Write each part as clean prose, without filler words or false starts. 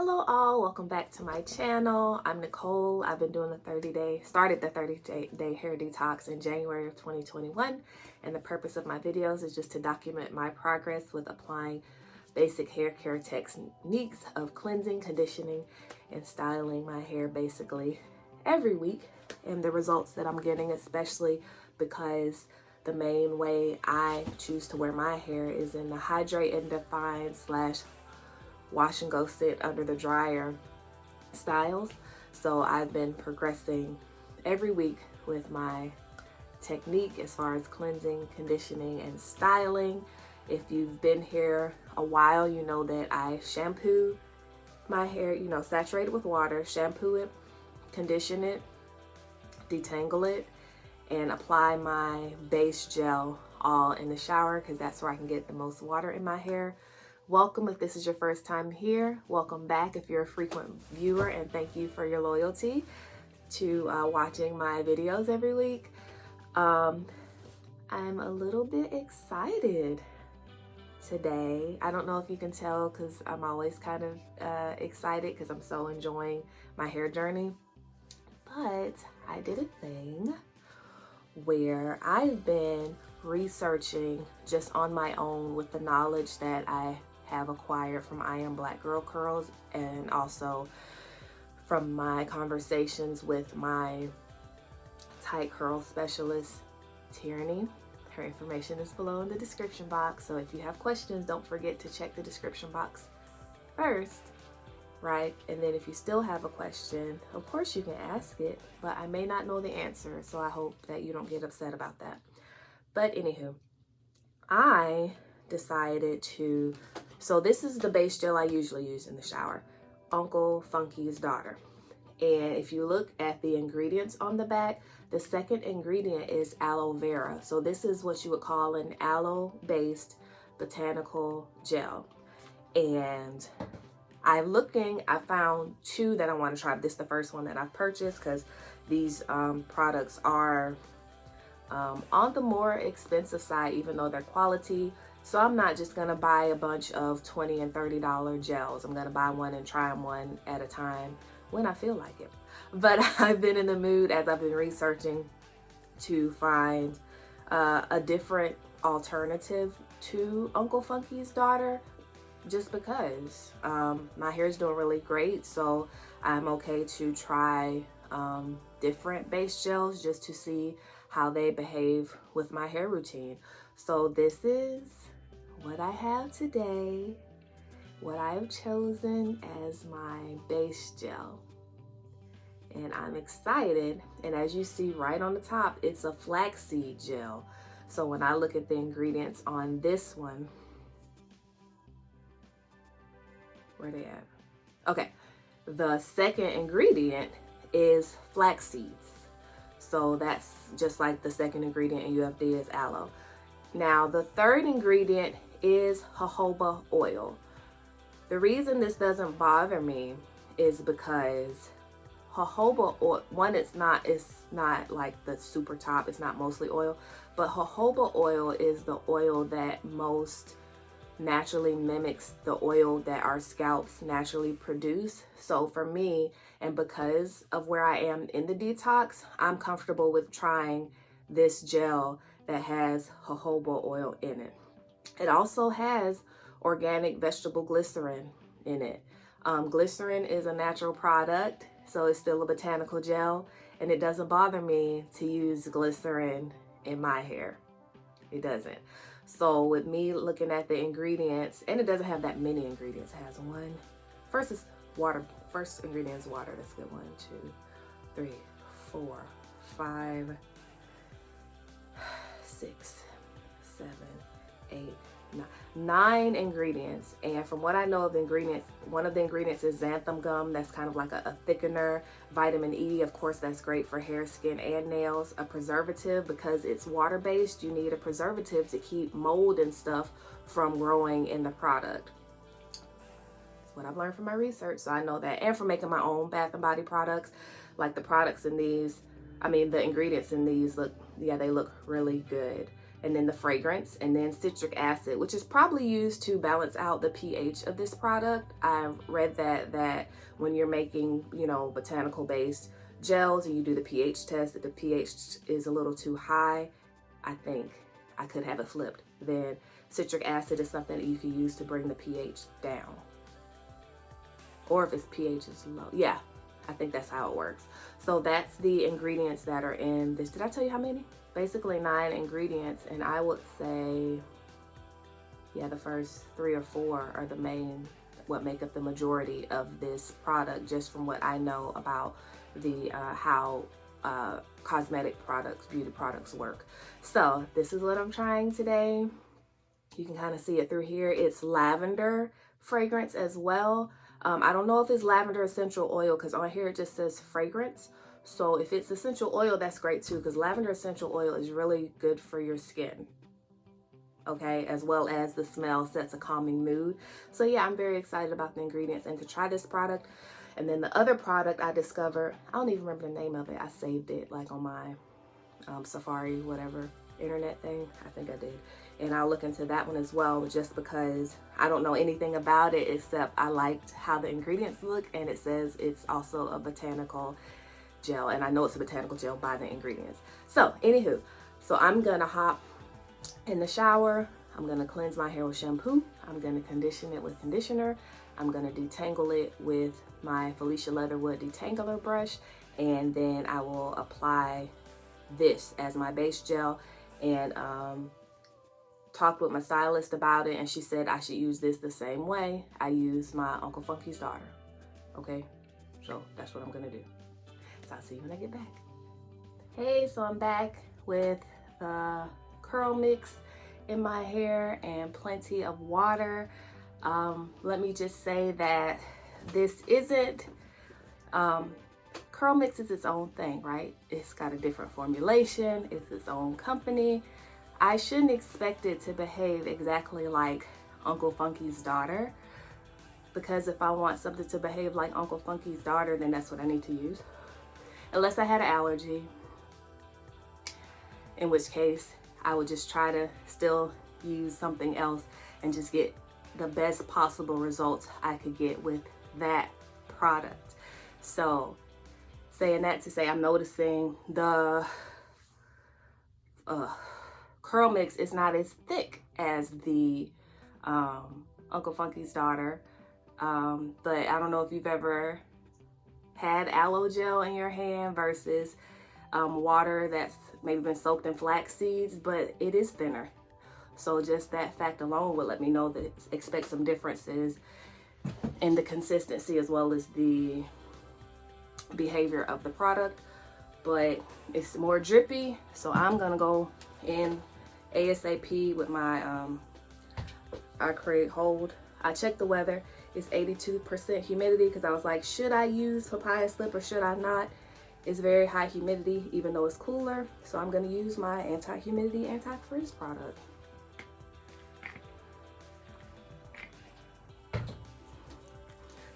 Hello all, welcome back to my channel. I'm Nicole. I've been doing started the 30-day hair detox in January of 2021, and the purpose of my videos is just to document my progress with applying basic hair care techniques of cleansing, conditioning, and styling my hair basically every week, and the results that I'm getting, especially because the main way I choose to wear my hair is in the hydrate and define / wash and go sit under the dryer styles. So I've been progressing every week with my technique as far as cleansing, conditioning, and styling. If you've been here a while, you know that I shampoo my hair, saturate it with water, shampoo it, condition it, detangle it, and apply my base gel all in the shower because that's where I can get the most water in my hair. Welcome if this is your first time here. Welcome back if you're a frequent viewer, and thank you for your loyalty to watching my videos every week. I'm a little bit excited today. I don't know if you can tell because I'm always kind of excited because I'm so enjoying my hair journey. But I did a thing where I've been researching just on my own with the knowledge that I have acquired from I Am Black Girl Curls, and also from my conversations with my tight curl specialist, Tieraney. Her information is below in the description box, so if you have questions, don't forget to check the description box first, right? And then if you still have a question, of course you can ask it, but I may not know the answer, so I hope that you don't get upset about that. But anywho, I decided to, so this is the base gel I usually use in the shower, Uncle Funky's Daughter. And if you look at the ingredients on the back, the second ingredient is aloe vera. So this is what you would call an aloe-based botanical gel. And I found two that I want to try. This is the first one that I've purchased because these products are on the more expensive side, even though they're quality. So I'm not just gonna buy a bunch of $20 and $30 gels. I'm gonna buy one and try them one at a time when I feel like it. But I've been in the mood as I've been researching to find a different alternative to Uncle Funky's Daughter, just because my hair is doing really great. So I'm okay to try different base gels just to see how they behave with my hair routine. So this is what I have today, what I've chosen as my base gel. And I'm excited. And as you see right on the top, it's a flaxseed gel. So when I look at the ingredients on this one, where they at? Okay, the second ingredient is flax seeds. So that's just like the second ingredient in UFD is aloe. Now the third ingredient is jojoba oil. The reason this doesn't bother me is because jojoba oil, one, it's not like the super top, it's not mostly oil, but jojoba oil is the oil that most naturally mimics the oil that our scalps naturally produce. So for me, and because of where I am in the detox, I'm comfortable with trying this gel that has jojoba oil in it. It also has organic vegetable glycerin in it. Glycerin is a natural product, so it's still a botanical gel, and it doesn't bother me to use glycerin in my hair. It doesn't. So with me looking at the ingredients, and it doesn't have that many ingredients. It has first is water. First ingredient is water. That's good. 1, 2, 3, 4, 5, 6, 7, 8, 9 ingredients. And from what I know of the ingredients, one of the ingredients is xanthan gum. That's kind of like a thickener. Vitamin E, of course, that's great for hair, skin, and nails. A preservative, because it's water-based, you need a preservative to keep mold and stuff from growing in the product. That's what I've learned from my research, so I know that. And from making my own Bath and Body products, like the products in these, the ingredients in these they look really good. and then the fragrance, and then citric acid, which is probably used to balance out the pH of this product. I read that when you're making, you know, botanical based gels and you do the pH test, if the pH is a little too high, I think I could have it flipped, then citric acid is something that you can use to bring the pH down. Or if its pH is low. Yeah, I think that's how it works. So that's the ingredients that are in this. Did I tell you how many? Basically 9 ingredients, and I would say, yeah, the first 3 or 4 are the main, what make up the majority of this product, just from what I know about the how cosmetic products, beauty products work. So this is what I'm trying today. You can kind of see it through here. It's lavender fragrance as well. I don't know if it's lavender essential oil, because on here it just says fragrance. So if it's essential oil, that's great too, because lavender essential oil is really good for your skin. Okay, as well as the smell sets a calming mood. So yeah, I'm very excited about the ingredients and to try this product. And then the other product I discovered, I don't even remember the name of it. I saved it like on my Safari, whatever, internet thing. I think I did. And I'll look into that one as well, just because I don't know anything about it, except I liked how the ingredients look, and it says it's also a botanical gel, and I know it's a botanical gel by the ingredients. So anywho, so I'm gonna hop in the shower. I'm gonna cleanse my hair with shampoo. I'm gonna condition it with conditioner. I'm gonna detangle it with my Felicia Leatherwood detangler brush, and then I will apply this as my base gel. And talked with my stylist about it, and she said I should use this the same way I use my Uncle Funky's daughter. Okay, so that's what I'm gonna do. So I'll see you when I get back. Hey, so I'm back with curl mix in my hair and plenty of water. Let me just say that this isn't, curl mix is its own thing, right? It's got a different formulation, it's its own company. I shouldn't expect it to behave exactly like Uncle Funky's daughter, because if I want something to behave like Uncle Funky's daughter, then that's what I need to use. Unless I had an allergy, in which case I would just try to still use something else and just get the best possible results I could get with that product. So saying that to say, I'm noticing the curl mix is not as thick as the Uncle Funky's daughter, but I don't know if you've ever had aloe gel in your hand versus water that's maybe been soaked in flax seeds, but it is thinner. So just that fact alone would let me know that expect some differences in the consistency as well as the behavior of the product. But it's more drippy, so I'm gonna go in ASAP with my I create hold. I checked the weather. It's 82% humidity, because I was like, should I use papaya slip or should I not? It's very high humidity even though it's cooler, so I'm gonna use my anti-humidity, anti-freeze product.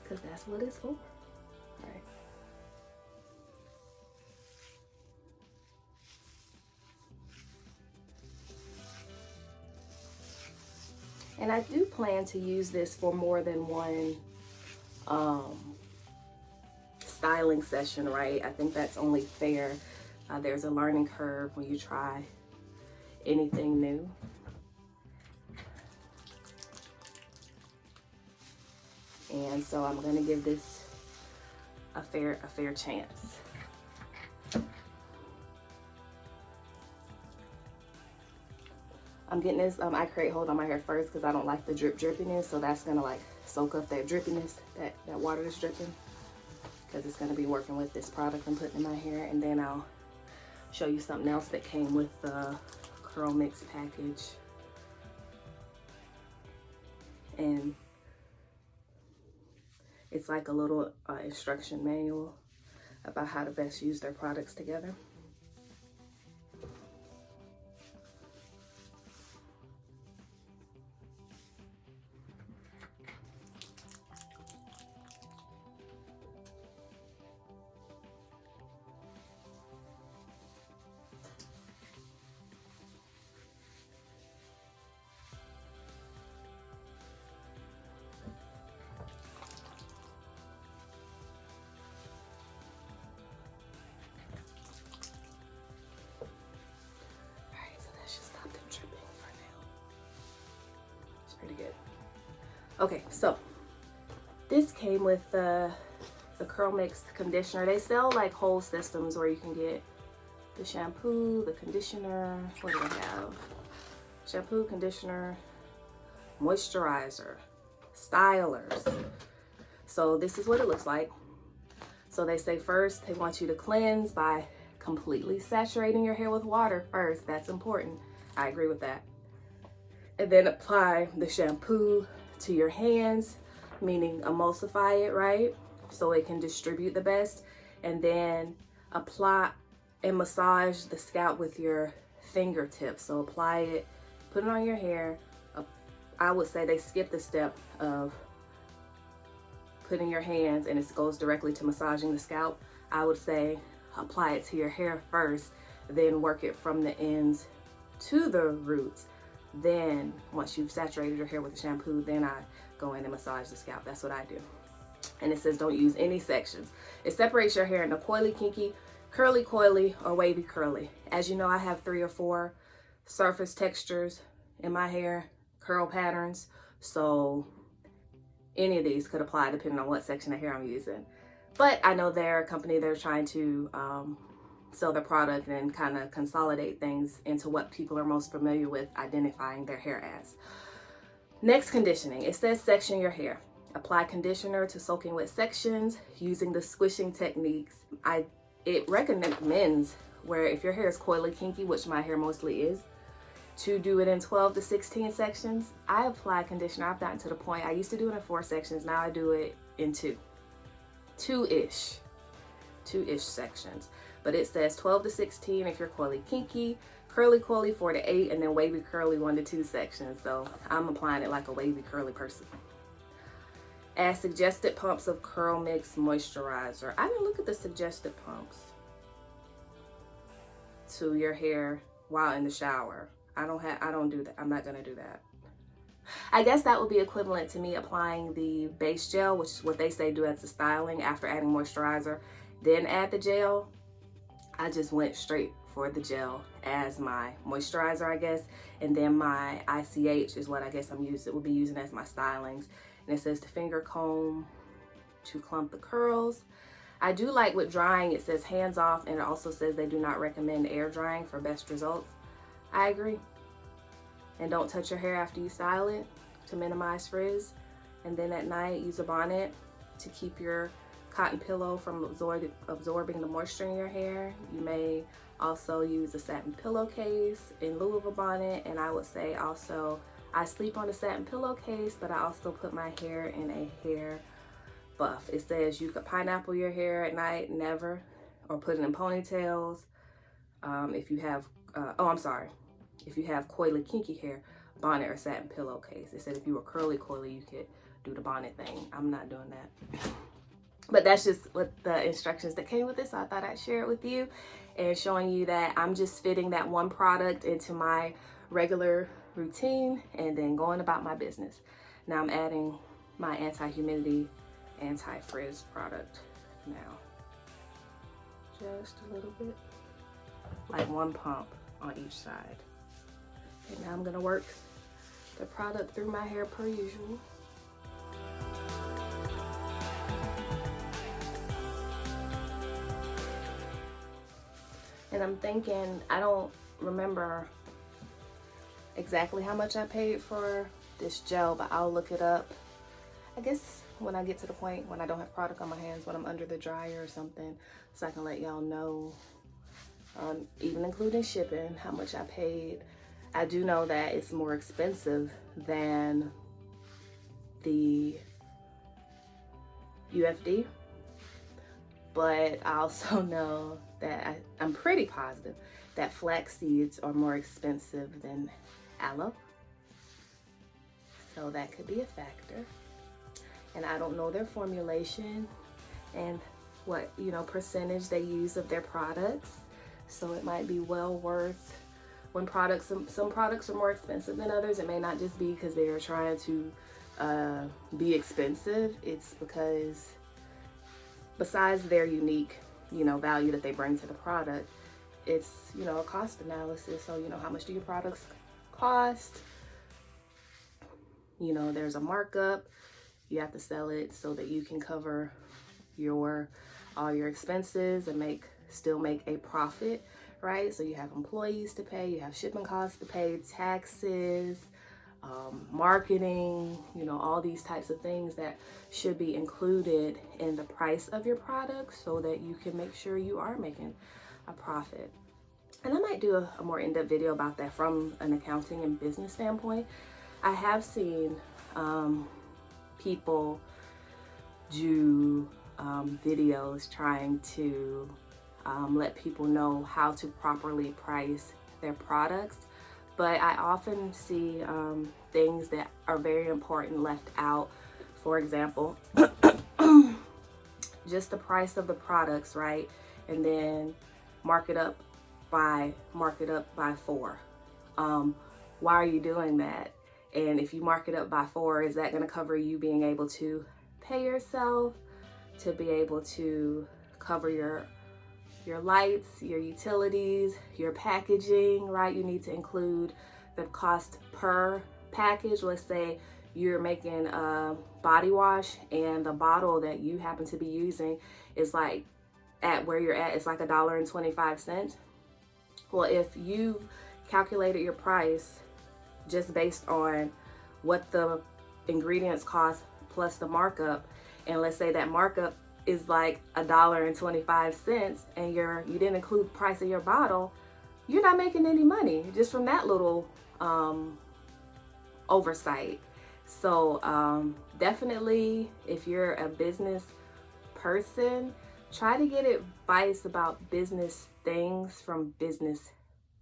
Because that's what it's for. All right. And I do plan to use this for more than one styling session, right? I think that's only fair. There's a learning curve when you try anything new. And so I'm gonna give this a fair chance. I'm getting this I create hold on my hair first because I don't like the drippiness, so that's gonna like soak up that drippiness, that water that's dripping, because it's gonna be working with this product I'm putting in my hair. And then I'll show you something else that came with the curl mix package. And it's like a little instruction manual about how to best use their products together. pretty good. Okay, so this came with the Curlmix conditioner. They sell like whole systems where you can get the shampoo, the conditioner, what do they have? Shampoo, conditioner, moisturizer, stylers. So this is what it looks like. So they say first they want you to cleanse by completely saturating your hair with water first. That's important. I agree with that. And then apply the shampoo to your hands, meaning emulsify it, right? So it can distribute the best. And then apply and massage the scalp with your fingertips. So apply it, put it on your hair. I would say they skip the step of putting your hands and it goes directly to massaging the scalp. I would say apply it to your hair first, then work it from the ends to the roots. Then once you've saturated your hair with the shampoo, then I go in and massage the scalp. That's what I do. And it says don't use any sections. It separates your hair into coily, kinky, curly, coily, or wavy, curly. As you know, I have 3 or 4 surface textures in my hair, curl patterns. So any of these could apply depending on what section of hair I'm using. But I know they're a company, they're trying to sell their product and kind of consolidate things into what people are most familiar with identifying their hair as. Next, conditioning. It says section your hair. Apply conditioner to soaking wet sections using the squishing techniques. It recommends where if your hair is coily, kinky, which my hair mostly is, to do it in 12 to 16 sections. I apply conditioner. I've gotten to the point, I used to do it in 4 sections. Now I do it in 2-ish sections. But it says 12 to 16 if you're coily, kinky, curly, coily 4 to 8, and then wavy, curly 1 to 2 sections. So I'm applying it like a wavy, curly person. Add suggested pumps of Curlmix moisturizer. I didn't look at the suggested pumps to your hair while in the shower. I don't do that. I'm not gonna do that. I guess that would be equivalent to me applying the base gel, which is what they say do as the styling after adding moisturizer, then add the gel. I just went straight for the gel as my moisturizer, I guess. And then my ICH is what I guess will be using as my stylings. And it says to finger comb to clump the curls. I do like with drying, it says hands off, and it also says they do not recommend air drying for best results. I agree. And don't touch your hair after you style it to minimize frizz. And then at night, use a bonnet to keep your cotton pillow from absorbing the moisture in your hair. You may also use a satin pillowcase in lieu of a bonnet. And I would say also, I sleep on a satin pillowcase, but I also put my hair in a hair buff. It says you could pineapple your hair at night, never, or put it in ponytails. If you have, if you have coily, kinky hair, bonnet or satin pillowcase. It said if you were curly, coily, you could do the bonnet thing. I'm not doing that. But that's just what the instructions that came with this. So I thought I'd share it with you and showing you that I'm just fitting that one product into my regular routine and then going about my business. Now I'm adding my anti-humidity, anti-frizz product now. Just a little bit, like 1 pump on each side. And now I'm gonna work the product through my hair per usual. And I'm thinking, I don't remember exactly how much I paid for this gel, but I'll look it up. I guess when I get to the point when I don't have product on my hands, when I'm under the dryer or something, so I can let y'all know, even including shipping, how much I paid. I do know that it's more expensive than the UFD, but I also know that I'm pretty positive that flax seeds are more expensive than aloe. So that could be a factor. And I don't know their formulation and what, percentage they use of their products. So it might be well worth when some products are more expensive than others. It may not just be because they are trying to be expensive. It's because besides their unique, value that they bring to the product, it's, a cost analysis. So, how much do your products cost? you know, there's a markup. You have to sell it so that you can cover all your expenses and still make a profit, right? So you have employees to pay, you have shipping costs to pay, taxes, marketing, you know, all these types of things that should be included in the price of your product so that you can make sure you are making a profit. And I might do a more in-depth video about that from an accounting and business standpoint. I have seen people do videos trying to let people know how to properly price their products, but I often see things that are very important left out. For example, just the price of the products, right? And then mark it up by 4. Why are you doing that? And if you mark it up by 4, is that going to cover you being able to pay yourself, to be able to cover your lights, your utilities, your packaging, right? You need to include the cost per package. Let's say you're making a body wash and the bottle that you happen to be using is like at where you're at, it's like $1.25. Well, if you calculated your price just based on what the ingredients cost plus the markup, and let's say that markup is like $1.25 and you didn't include the price of your bottle, you're not making any money just from that little oversight. So definitely, if you're a business person, try to get advice about business things from business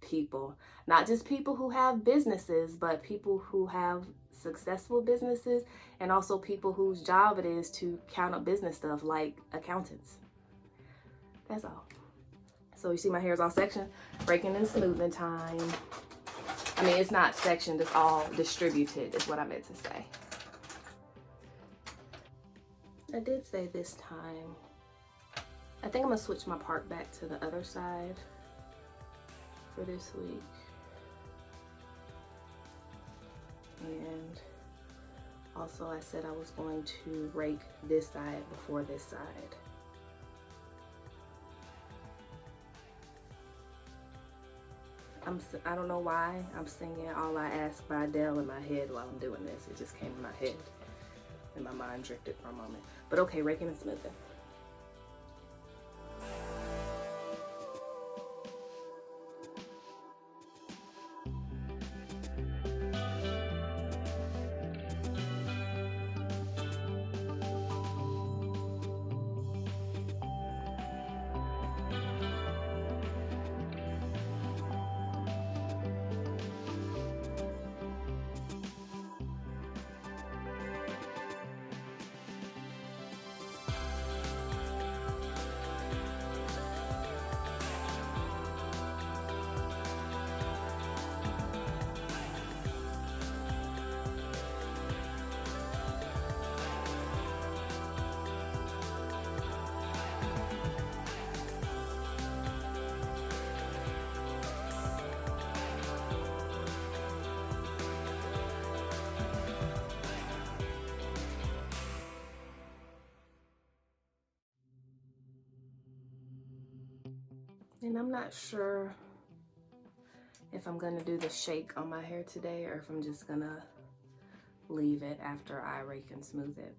people. Not just people who have businesses, but people who have successful businesses, and also people whose job it is to count up business stuff, like accountants. That's all. So you see my hair is all sectioned. Raking and smoothing time. I mean, it's not sectioned, it's all distributed is what I meant to say. I did say this time, I think I'm gonna switch my part back to the other side for this week. And also I said I was going to rake this side before this side. I don't know why I'm singing All I Ask by Adele in my head while I'm doing this. It just came in my head and my mind drifted for a moment. But okay, raking and smoothing. And I'm not sure if I'm gonna do the shake on my hair today or if I'm just gonna leave it after I rake and smooth it.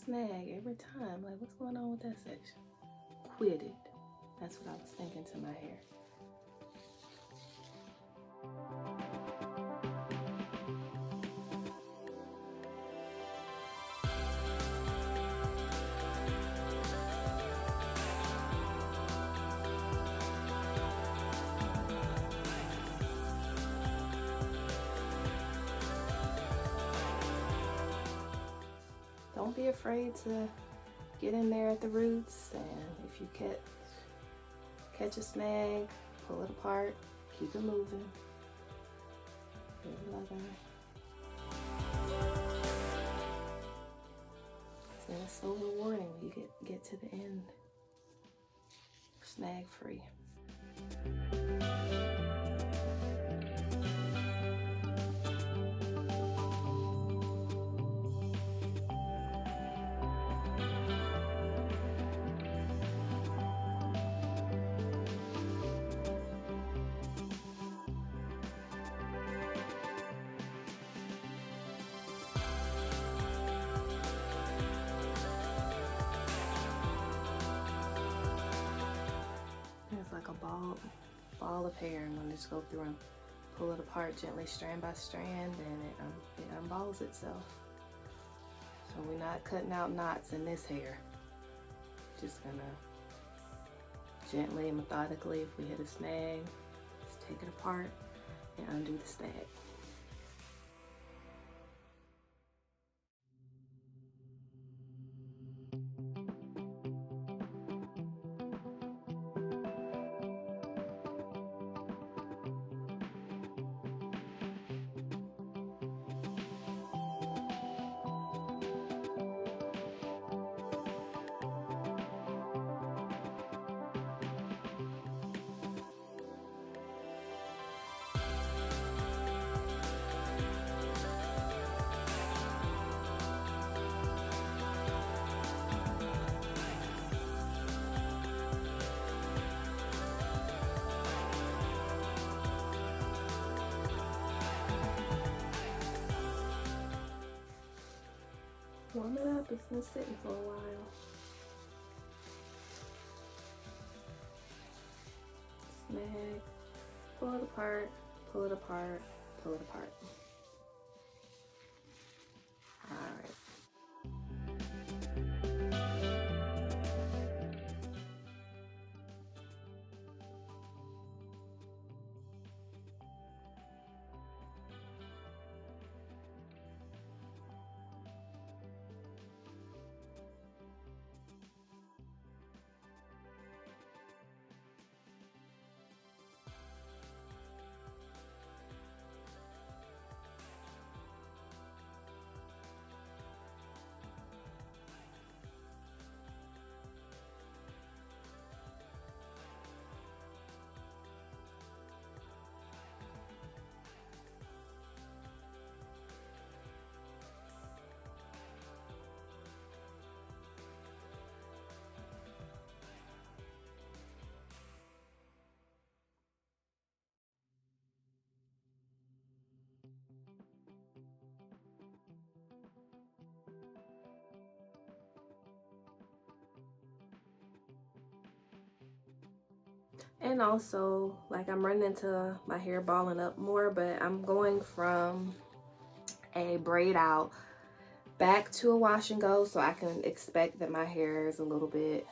snag every time. Like, what's going on with that section? Quit it. That's what I was thinking to my hair. Don't be afraid to get in there at the roots, and if you catch a snag, pull it apart, keep it moving. And it's so rewarding when you get to the end snag free. It's like a ball of hair. I'm gonna just go through and pull it apart gently, strand by strand, and it unballs itself. So we're not cutting out knots in this hair. Just gonna gently and methodically, if we hit a snag, just take it apart and undo the snag. Warm it up, it's been sitting for a while. Snag, pull it apart, pull it apart, pull it apart. All right. And also, like, I'm running into my hair balling up more, but I'm going from a braid out back to a wash and go, so I can expect that my hair is a little bit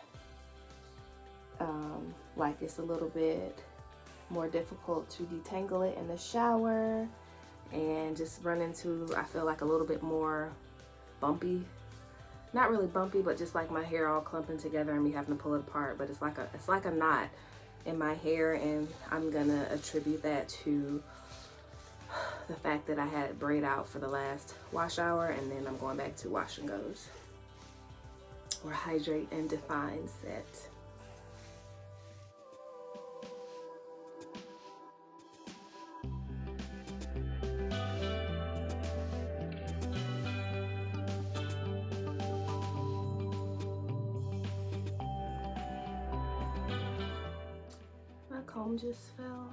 like it's a little bit more difficult to detangle it in the shower, and just run into, I feel like, a little bit more bumpy. Not really bumpy, but just like my hair all clumping together and me having to pull it apart. But it's like a knot in my hair, and I'm gonna attribute that to the fact that I had it braid out for the last wash hour, and then I'm going back to wash and goes, or hydrate and define set. My comb just fell.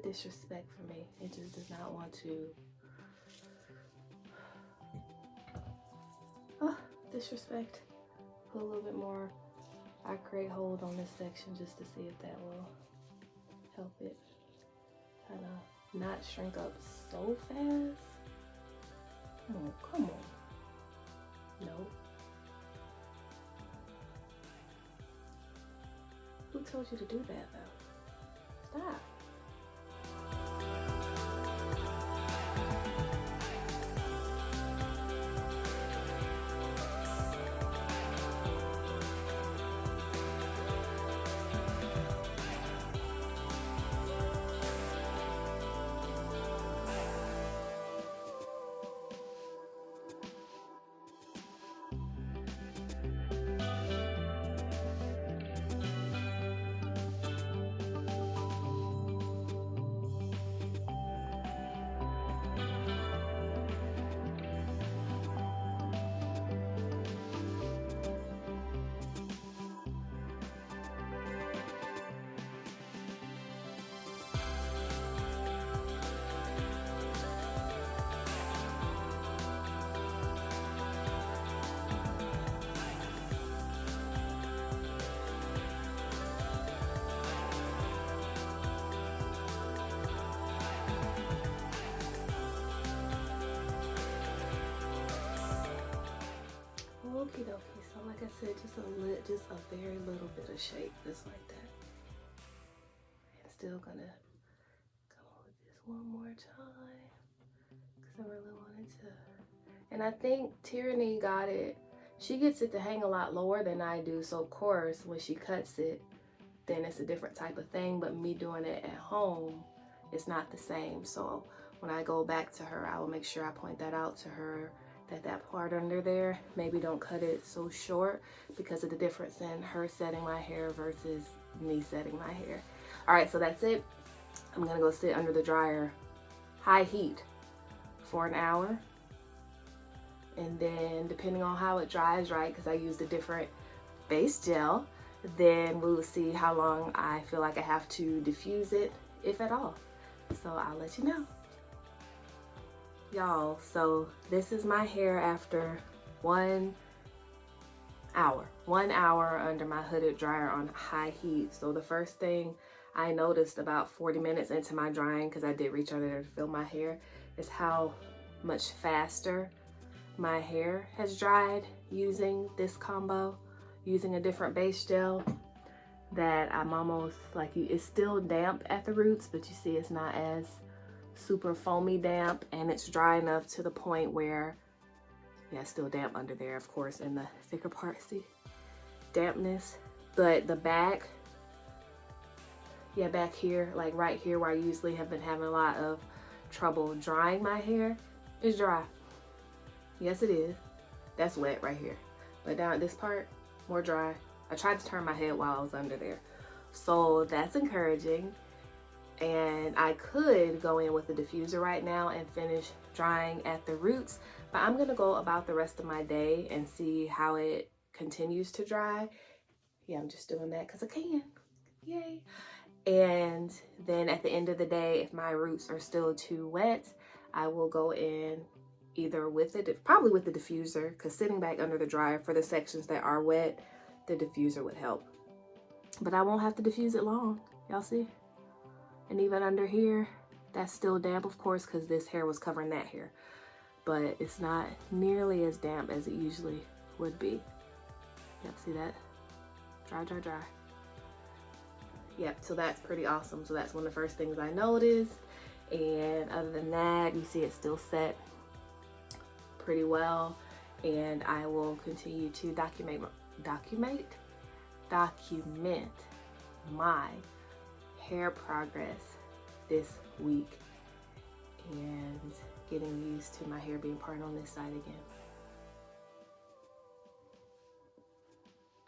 disrespect for me. It just does not want to. Oh, disrespect. Put a little bit more acrylic hold on this section just to see if that will help it kind of not shrink up so fast. Oh, come on. No. Who told you to do that though? Stop. Okie dokie, so like I said, just a very little bit of shape, just like that. I'm still gonna come on with this one more time, because I really wanted to. And I think Tieraney got it, she gets it to hang a lot lower than I do, so of course, when she cuts it, then it's a different type of thing, but me doing it at home, it's not the same. So when I go back to her, I will make sure I point that out to her, that part under there, maybe don't cut it so short because of the difference in her setting my hair versus me setting my hair. All right, so that's it. I'm gonna go sit under the dryer, high heat, for an hour. And then depending on how it dries, right, because I used a different base gel, then we will see how long I feel like I have to diffuse it, if at all. So I'll let you know. Y'all, so this is my hair after 1 hour. 1 hour under my hooded dryer on high heat. So the first thing I noticed about 40 minutes into my drying, because I did reach under there to feel my hair, is how much faster my hair has dried using this combo, using a different base gel. That I'm almost like, it's still damp at the roots, but you see it's not as super foamy damp, and it's dry enough to the point where, yeah, it's still damp under there, of course, in the thicker part, see dampness. But the back, yeah, back here, like right here where I usually have been having a lot of trouble drying my hair, is dry. Yes, it is. That's wet right here, but down at this part, more dry. I tried to turn my head while I was under there, so that's encouraging. And I could go in with the diffuser right now and finish drying at the roots, but I'm gonna go about the rest of my day and see how it continues to dry. Yeah, I'm just doing that because I can, yay. And then at the end of the day, if my roots are still too wet, I will go in either with it, probably with the diffuser, because sitting back under the dryer for the sections that are wet, the diffuser would help. But I won't have to diffuse it long, y'all see? And even under here, that's still damp, of course, because this hair was covering that hair. But it's not nearly as damp as it usually would be. Yep, see that? Dry, dry, dry. Yep, so that's pretty awesome. So that's one of the first things I noticed. And other than that, you see it's still set pretty well. And I will continue to document my hair progress this week and getting used to my hair being parted on this side again.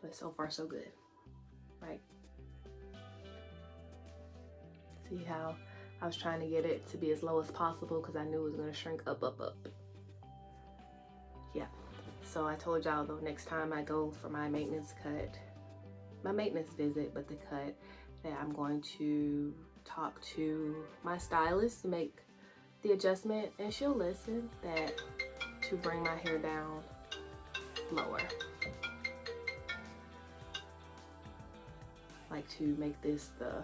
But so far so good, right? See how I was trying to get it to be as low as possible because I knew it was going to shrink up. Yeah, so I told y'all though, next time I go for my maintenance visit, but the cut, that I'm going to talk to my stylist to make the adjustment, and she'll listen, that to bring my hair down lower. Like to make this the,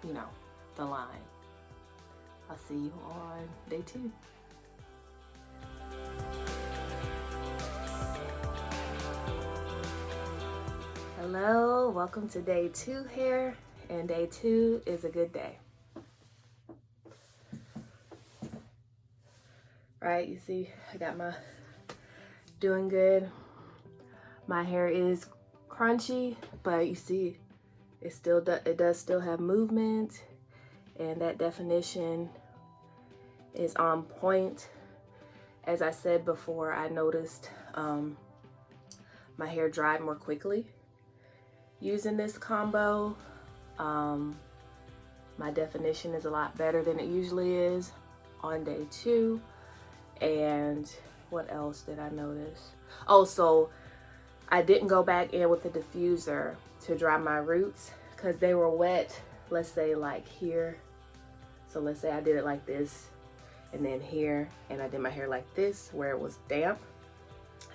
you know, the line. I'll see you on day 2. Hello, welcome to day 2 here, and day 2 is a good day. Right, you see, I got my doing good. My hair is crunchy, but you see, it does still have movement, and that definition is on point. As I said before, I noticed my hair dried more quickly using this combo. My definition is a lot better than it usually is on day 2. And what else did I notice? Oh, so I didn't go back in with the diffuser to dry my roots because they were wet, let's say like here. So let's say I did it like this, and then here, and I did my hair like this where it was damp.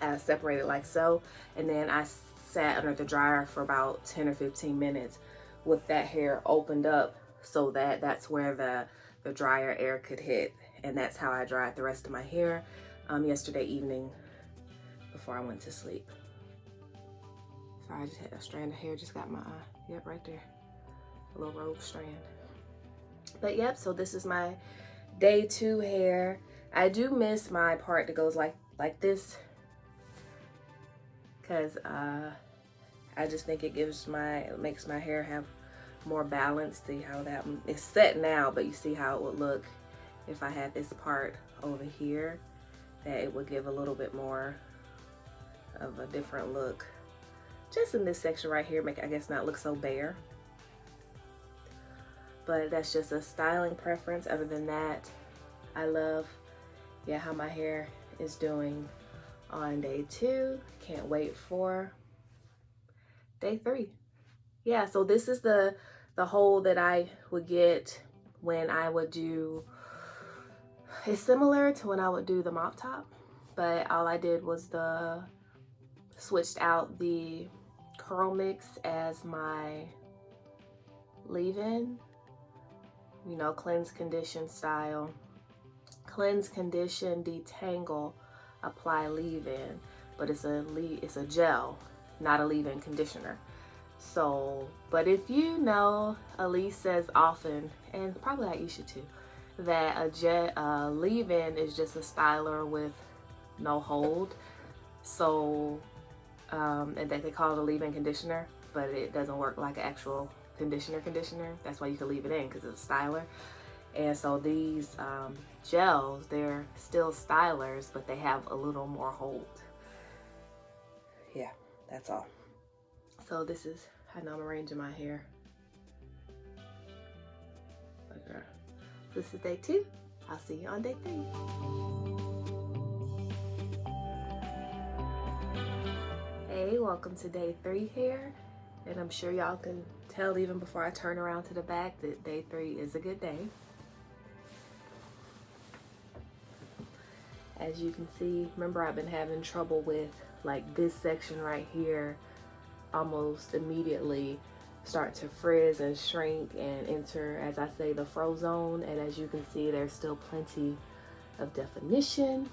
I separated like so, and then I sat under the dryer for about 10 or 15 minutes with that hair opened up, so that that's where the dryer air could hit. And that's how I dried the rest of my hair yesterday evening before I went to sleep. Sorry, I just had a strand of hair, just got my eye. Yep, right there. A little rogue strand. But yep, so this is my day 2 hair. I do miss my part that goes like this, because I just think it makes my hair have more balance. See how that it's set now, but you see how it would look if I had this part over here, that it would give a little bit more of a different look. Just in this section right here, make, I guess, not look so bare. But that's just a styling preference. Other than that, I love, yeah, how my hair is doing on day 2. Can't wait for day 3. Yeah, so this is the hold that I would get when I would do. It's similar to when I would do the mop top, but all I did was switched out the Curlmix as my leave-in, you know, cleanse, condition style. Cleanse, condition, detangle, apply, leave-in, but it's a gel, not a leave-in conditioner. So, but if you know, Elise says often, and probably Aisha too, that a leave-in is just a styler with no hold. So, and that they call it a leave-in conditioner, but it doesn't work like an actual conditioner. That's why you can leave it in, because it's a styler. And so these gels, they're still stylers, but they have a little more hold. Yeah, that's all. So this is how I'm arranging my hair. Okay. This is day 2. I'll see you on day 3. Hey, welcome to day 3 here. And I'm sure y'all can tell even before I turn around to the back that day 3 is a good day. As you can see, remember I've been having trouble with like this section right here, almost immediately start to frizz and shrink and enter, as I say, the fro zone. And as you can see, there's still plenty of definition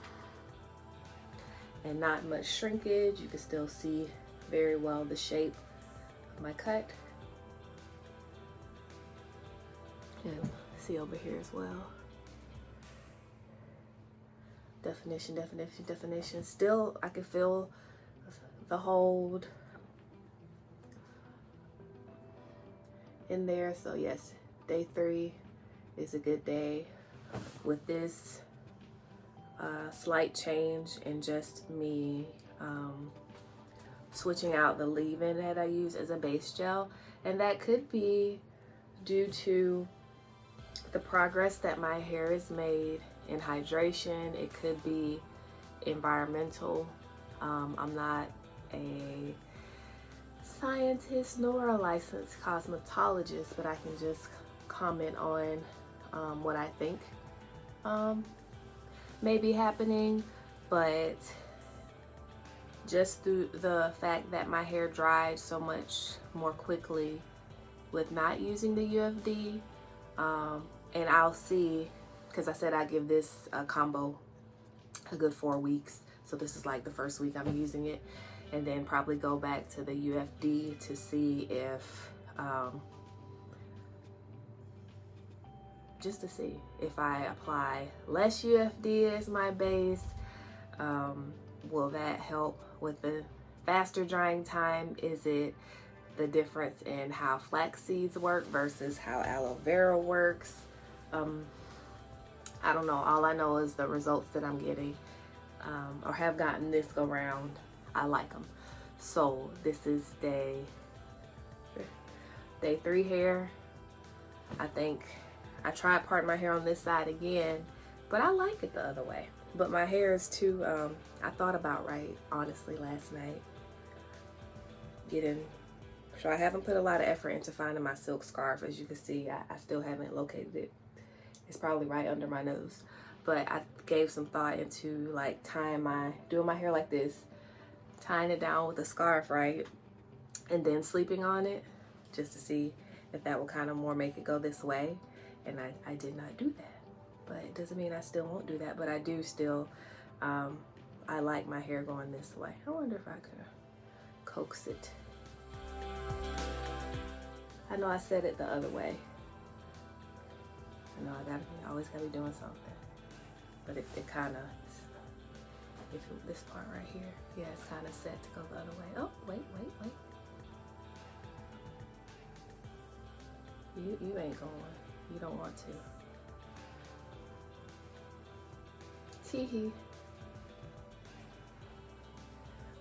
and not much shrinkage. You can still see very well the shape of my cut. And see over here as well. Definition. Still, I can feel the hold in there. So yes, day 3 is a good day with this slight change in just me switching out the leave-in that I use as a base gel. And that could be due to the progress that my hair has made in hydration. It could be environmental. I'm not a scientist nor a licensed cosmetologist, but I can just comment on what I think may be happening. But just through the fact that my hair dried so much more quickly with not using the UFD, and I'll see, because I said I give this a combo a good 4 weeks, so this is like the first week I'm using it, and then probably go back to the UFD to see if just to see if I apply less UFD as my base, will that help with the faster drying time? Is it the difference in how flax seeds work versus how aloe vera works? I don't know. All I know is the results that I'm getting, or have gotten this go round, I like them. So this is day 3 hair. I think I tried parting my hair on this side again, but I like it the other way. But my hair is too, I thought about right, honestly, last night. So I haven't put a lot of effort into finding my silk scarf. As you can see, I still haven't located it. It's probably right under my nose. But I gave some thought into like doing my hair like this, tying it down with a scarf, right? And then sleeping on it, just to see if that will kind of more make it go this way. And I did not do that. But it doesn't mean I still won't do that. But I do still, I like my hair going this way. I wonder if I could coax it. I know I said it the other way. I know I always gotta be doing something. But it kind of, this part right here, yeah, it's kind of set to go the other way. Oh, wait. You ain't going. You don't want to. Teehee.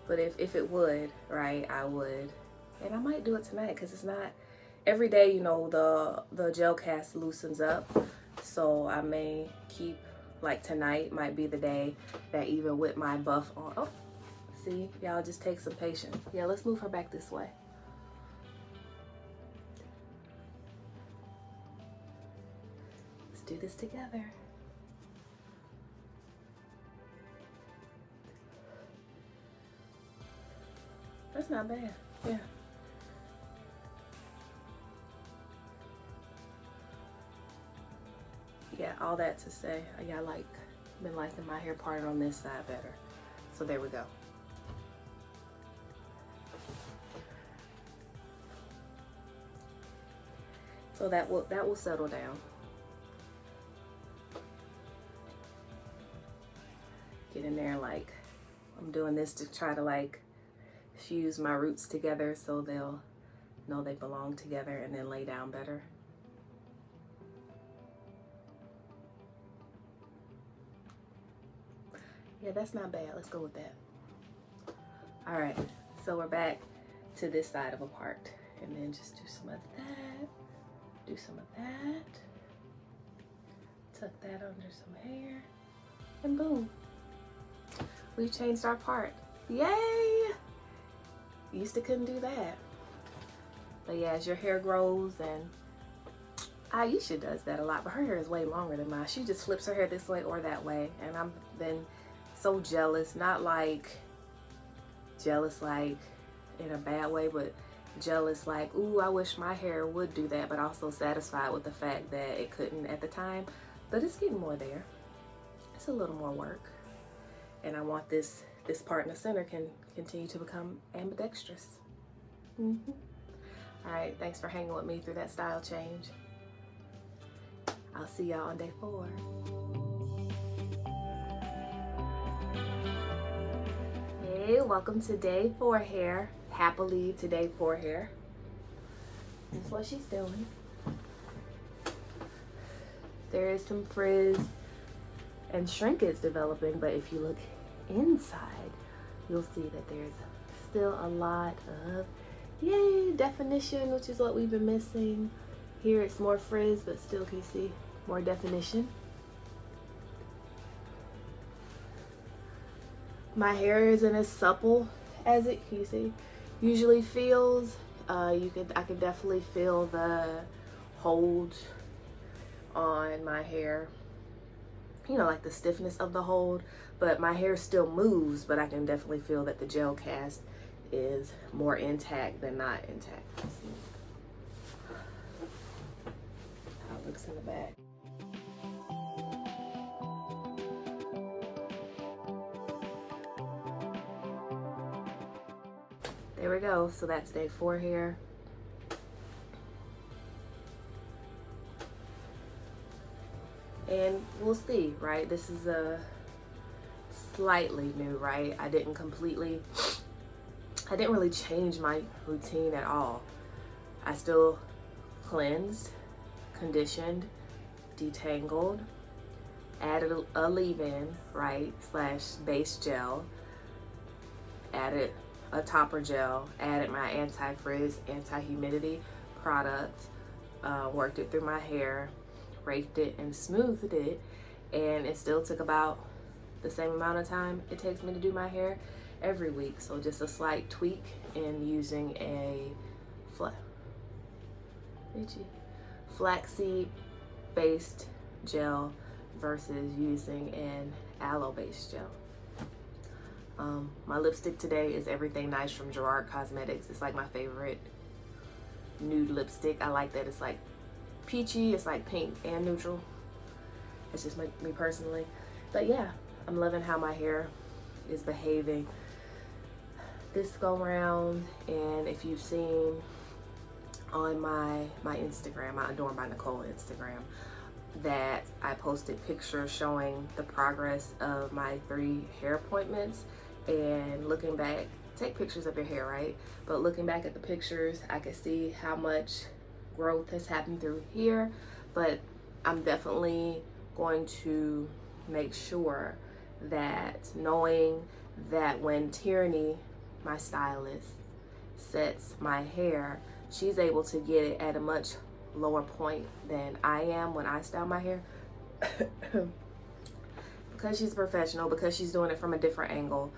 But if it would, right, I would. And I might do it tonight because it's not every day, you know, the gel cast loosens up. So I may keep, like tonight might be the day that even with my buff on. Oh, see, y'all, just take some patience. Yeah, let's move her back this way. Let's do this together. That's not bad. Yeah. Yeah, all that to say, yeah, been liking my hair parted on this side better. So there we go. So that will settle down. Get in there, like I'm doing this to try to like fuse my roots together so they'll know they belong together and then lay down better. Yeah, that's not bad. Let's go with that. All right, so we're back to this side of a part, and then just do some of that, do some of that, tuck that under some hair, and boom, we've changed our part. Yay! Used to couldn't do that. But yeah, as your hair grows, and Aisha does that a lot, but her hair is way longer than mine. She just flips her hair this way or that way, and I've been so jealous, not like jealous like in a bad way, but jealous like, ooh, I wish my hair would do that, but also satisfied with the fact that it couldn't at the time. But it's getting more there. It's a little more work, and I want this part in the center can continue to become ambidextrous. All right, thanks for hanging with me through that style change. I'll see y'all on day 4. Hey, welcome to day 4 hair. Happily to day 4 hair. That's what she's doing. There is some frizz and shrinkage developing, but if you look inside, you'll see that there's still a lot of, yay, definition, which is what we've been missing. Here it's more frizz, but still can you see more definition. My hair isn't as supple as it, can you see? usually feels. I could definitely feel the hold on my hair, you know, like the stiffness of the hold, but my hair still moves, but I can definitely feel that the gel cast is more intact than not intact. Let's see how it looks in the back. There we go. So that's day 4 here. And we'll see, right? This is a slightly new, right? I didn't really change my routine at all. I still cleansed, conditioned, detangled, added a leave-in, right, / base gel, added a topper gel, added my anti-frizz, anti-humidity product, worked it through my hair, raked it and smoothed it, and it still took about the same amount of time it takes me to do my hair every week. So just a slight tweak in using a flaxseed based gel versus using an aloe based gel. My lipstick today is Everything Nice from Gerard Cosmetics. It's like my favorite nude lipstick. I like that it's like peachy, it's like pink and neutral. It's just me personally. But yeah, I'm loving how my hair is behaving this go round. And if you've seen on my Instagram, my Adorned by Nicole Instagram, that I posted pictures showing the progress of my 3 hair appointments. And looking back, take pictures of your hair, right? But looking back at the pictures, I could see how much growth has happened through here. But I'm definitely going to make sure that, knowing that when Tieraney, my stylist, sets my hair, she's able to get it at a much lower point than I am when I style my hair. Because she's professional, because she's doing it from a different angle,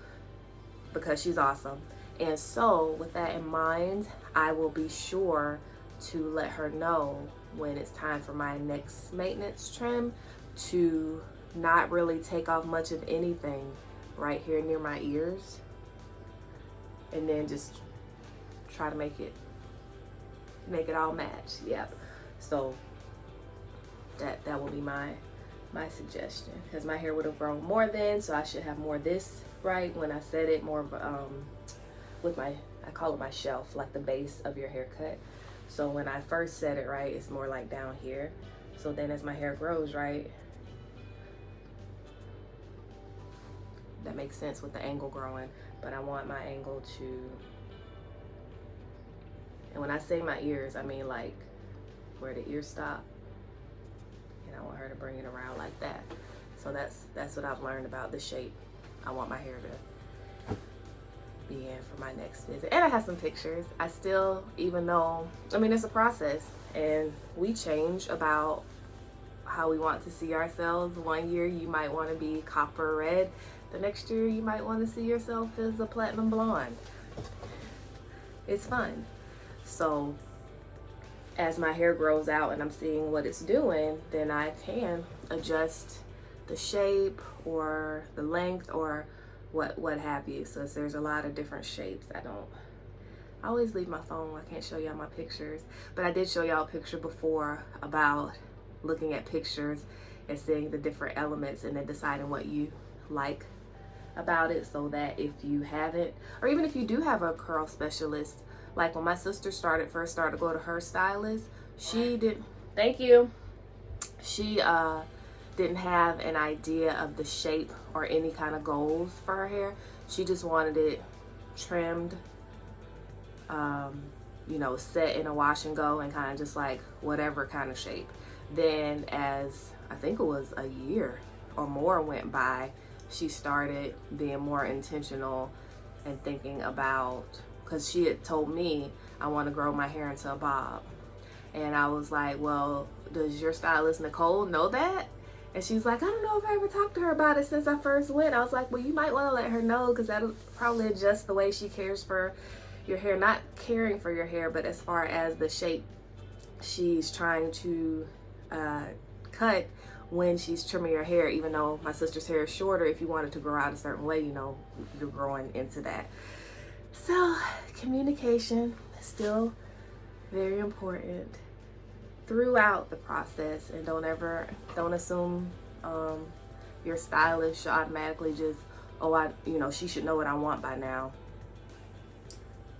because she's awesome. And so with that in mind, I will be sure to let her know when it's time for my next maintenance trim to not really take off much of anything right here near my ears, and then just try to make it all match. Yep. So that will be my suggestion, because my hair would have grown more then, so I should have more this, right, when I set it more with my, I call it my shelf, like the base of your haircut. So when I first set it, right, it's more like down here. So then as my hair grows, right, that makes sense with the angle growing, but I want my angle to, and when I say my ears, I mean like where the ears stop, and I want her to bring it around like that. So that's what I've learned about the shape I want my hair to be in for my next visit. And I have some pictures. I still, even though, I mean, it's a process, and we change about how we want to see ourselves. One year you might want to be copper red. The next year you might want to see yourself as a platinum blonde. It's fun. So as my hair grows out and I'm seeing what it's doing, then I can adjust the shape or the length or what have you. So there's a lot of different shapes. I always leave my phone. I can't show y'all my pictures, but I did show y'all a picture before about looking at pictures and seeing the different elements and then deciding what you like about it, so that if you haven't, or even if you do have a curl specialist, like when my sister first started to go to her stylist, she didn't have an idea of the shape or any kind of goals for her hair. She just wanted it trimmed, you know, set in a wash and go, and kind of just like whatever kind of shape. Then as I think it was a year or more went by, she started being more intentional and thinking about, because she had told me, I want to grow my hair into a bob. And I was like, well, does your stylist Nicole know that? And she's like, I don't know if I ever talked to her about it since I first went. I was like, well, you might want to let her know, because that'll probably adjust the way she cares for your hair, not caring for your hair, but as far as the shape she's trying to cut when she's trimming your hair. Even though my sister's hair is shorter, if you want it to grow out a certain way, you know, you're growing into that. So communication is still very important throughout the process, and don't assume your stylist should automatically just, oh, she should know what I want by now.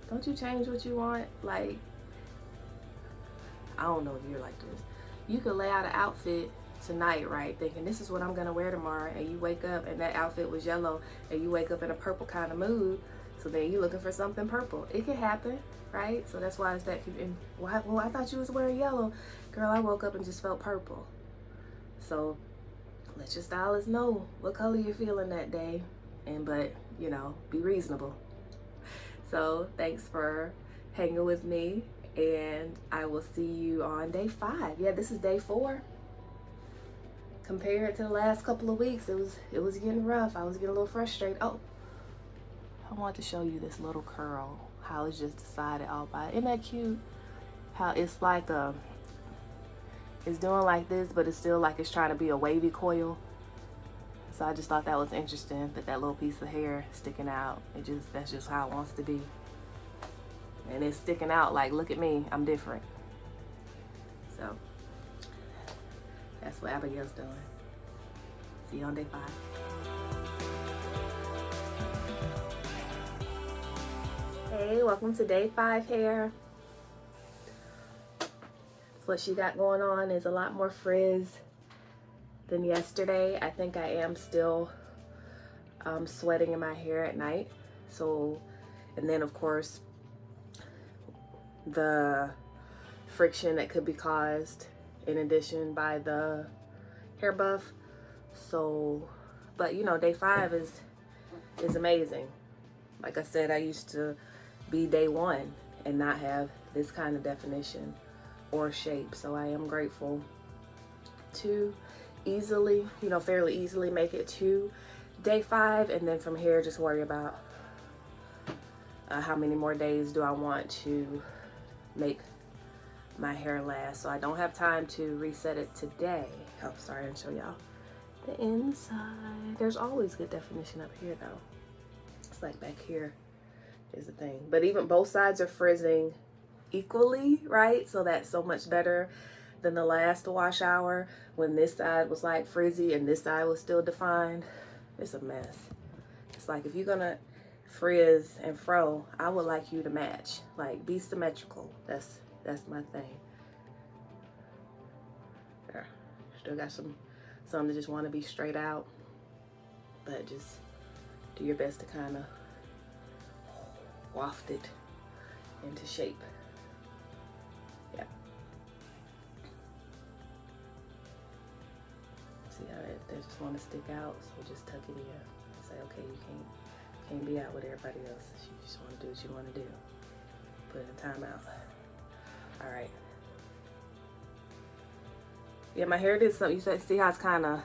Don't you change what you want? Like, I don't know if you're like this. You could lay out an outfit tonight, right, thinking this is what I'm gonna wear tomorrow, and you wake up and that outfit was yellow, and you wake up in a purple kind of mood, so then you're looking for something purple. It can happen, right? So that's why it's that. Well, I thought you was wearing yellow. Girl, I woke up and just felt purple. So let your stylist know what color you're feeling that day, but you know, be reasonable. So thanks for hanging with me, and I will see you on day 5. Yeah, this is day 4. Compared to the last couple of weeks, it was getting rough. I was getting a little frustrated. Oh, I want to show you this little curl, how it's just decided all by. Isn't that cute? How it's like it's doing like this, but it's still like it's trying to be a wavy coil. So I just thought that was interesting, that little piece of hair sticking out. That's just how it wants to be. And it's sticking out like, look at me, I'm different. So that's what Abigail's doing. See you on day 5. Hey, welcome to day 5 hair. So what she got going on is a lot more frizz than yesterday. I think I am still sweating in my hair at night. So, and then of course, the friction that could be caused in addition by the hair buff. So, but you know, day 5 is amazing. Like I said, I used to be day 1 and not have this kind of definition or shape. So I am grateful to easily, fairly easily make it to day 5, and then from here just worry about how many more days do I want to make my hair last. So I don't have time to reset it today. Oh, sorry, I didn't show y'all the inside. There's always good definition up here though. It's like back here is the thing. But even both sides are frizzing equally, right? So that's so much better than the last wash hour when this side was like frizzy and this side was still defined. It's a mess. It's like, if you're gonna frizz and fro, I would like you to match, like be symmetrical. That's my thing. There. Still got some that just want to be straight out, but just do your best to kind of waft it into shape. Yeah. See how they just want to stick out, so just tuck it in. Say, okay, you can't be out with everybody else. You just want to do what you want to do. Put it in timeout. All right. Yeah, my hair did something. You see how it's kind of,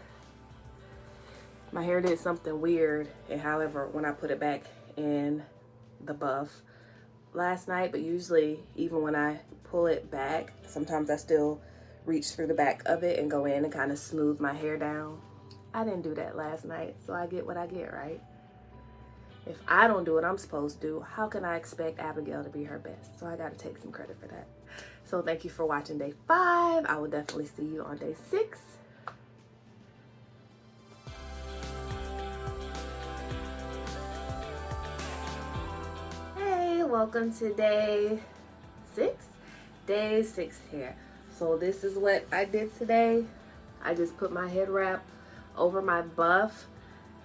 my hair did something weird. And however, when I put it back in the buff last night, but usually even when I pull it back, sometimes I still reach through the back of it and go in and kind of smooth my hair down. I didn't do that last night, so I get what I get, right? If I don't do what I'm supposed to do, how can I expect Abigail to be her best? So I got to take some credit for that. So thank you for watching day 5. I will definitely see you on day 6. Hey, welcome to day 6. Day 6 hair. So this is what I did today. I just put my head wrap over my buff.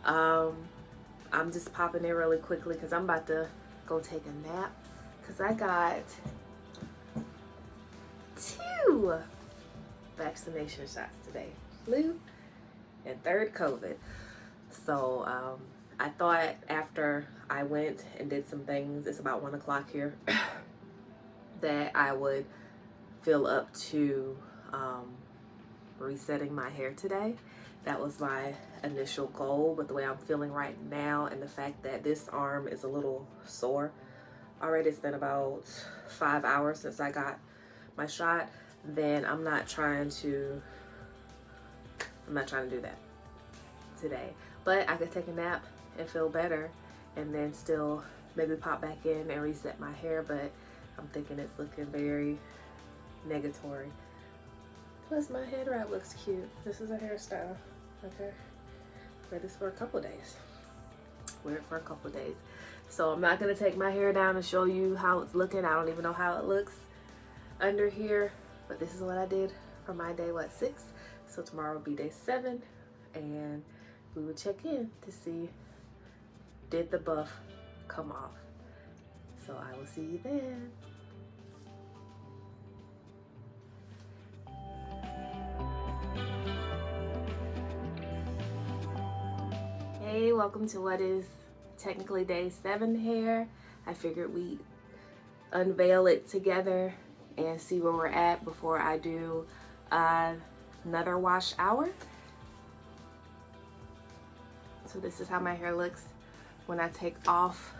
I'm just popping it really quickly because I'm about to go take a nap because I got 2 vaccination shots today. Flu and 3rd COVID. So I thought after I went and did some things, it's about 1 o'clock here, that I would feel up to resetting my hair today. That was my initial goal, but the way I'm feeling right now and the fact that this arm is a little sore already it's been about 5 hours since I got my shot, then I'm not trying to do that today. But I could take a nap and feel better and then still maybe pop back in and reset my hair, but I'm thinking it's looking very negatory. Plus my head wrap looks cute. This is a hairstyle, okay? Wear this for a couple days. Wear it for a couple days. So I'm not gonna take my hair down and show you how it's looking. I don't even know how it looks under here, but this is what I did for my day, 6? So tomorrow will be day 7, and we will check in to see, did the buff come off? So I will see you then. Hey, welcome to what is technically day 7 hair. I figured we'd unveil it together and see where we're at before I do another wash hour. So this is how my hair looks when I take off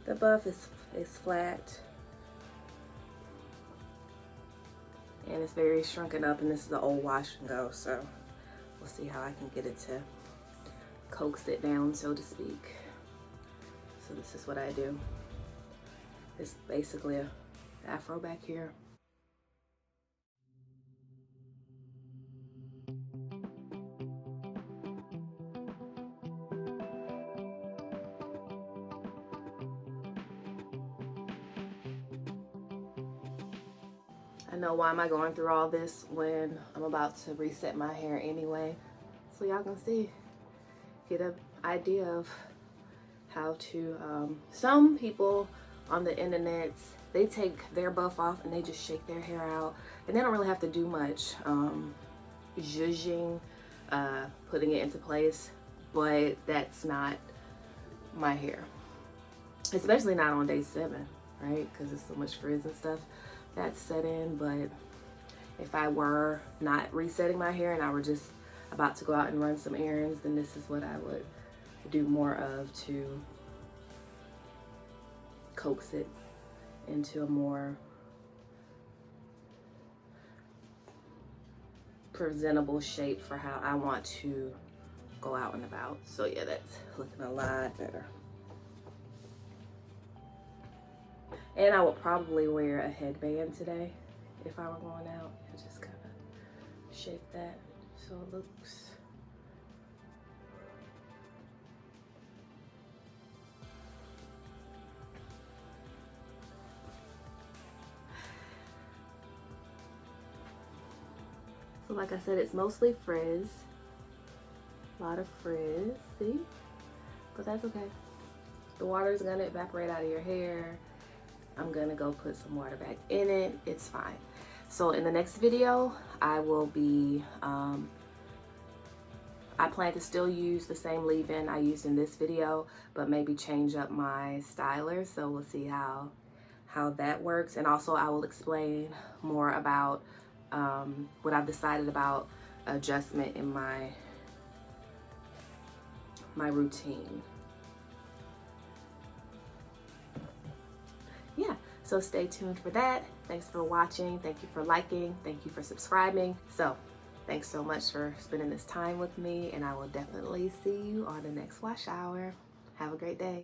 the buff. It's flat and it's very shrunken up, and this is the old wash and go, so we'll see how I can get it to coax it down, so to speak. So this is what I do. It's basically a afro back here. I know, why am I going through all this when I'm about to reset my hair anyway? So y'all can see, get an idea of how to, some people on the internet, they take their buff off and they just shake their hair out, and they don't really have to do much zhuzhing, putting it into place, but that's not my hair, especially not on day 7, right? Because there's so much frizz and stuff that's set in. But if I were not resetting my hair and I were just about to go out and run some errands, then this is what I would do more of to coax it into a more presentable shape for how I want to go out and about. So yeah, that's looking a lot better. And I would probably wear a headband today if I were going out, and just kind of shape that so it looks so. Like I said, it's mostly frizz, a lot of frizz, see? But that's okay. The water is gonna evaporate out of your hair. I'm gonna go put some water back in it. It's fine. So in the next video, I will be, I plan to still use the same leave-in I used in this video, but maybe change up my styler. So we'll see how that works. And also I will explain more about what I've decided about adjustment in my routine. Yeah, so stay tuned for that. Thanks for watching. Thank you for liking. Thank you for subscribing. So thanks so much for spending this time with me, and I will definitely see you on the next wash hour. Have a great day.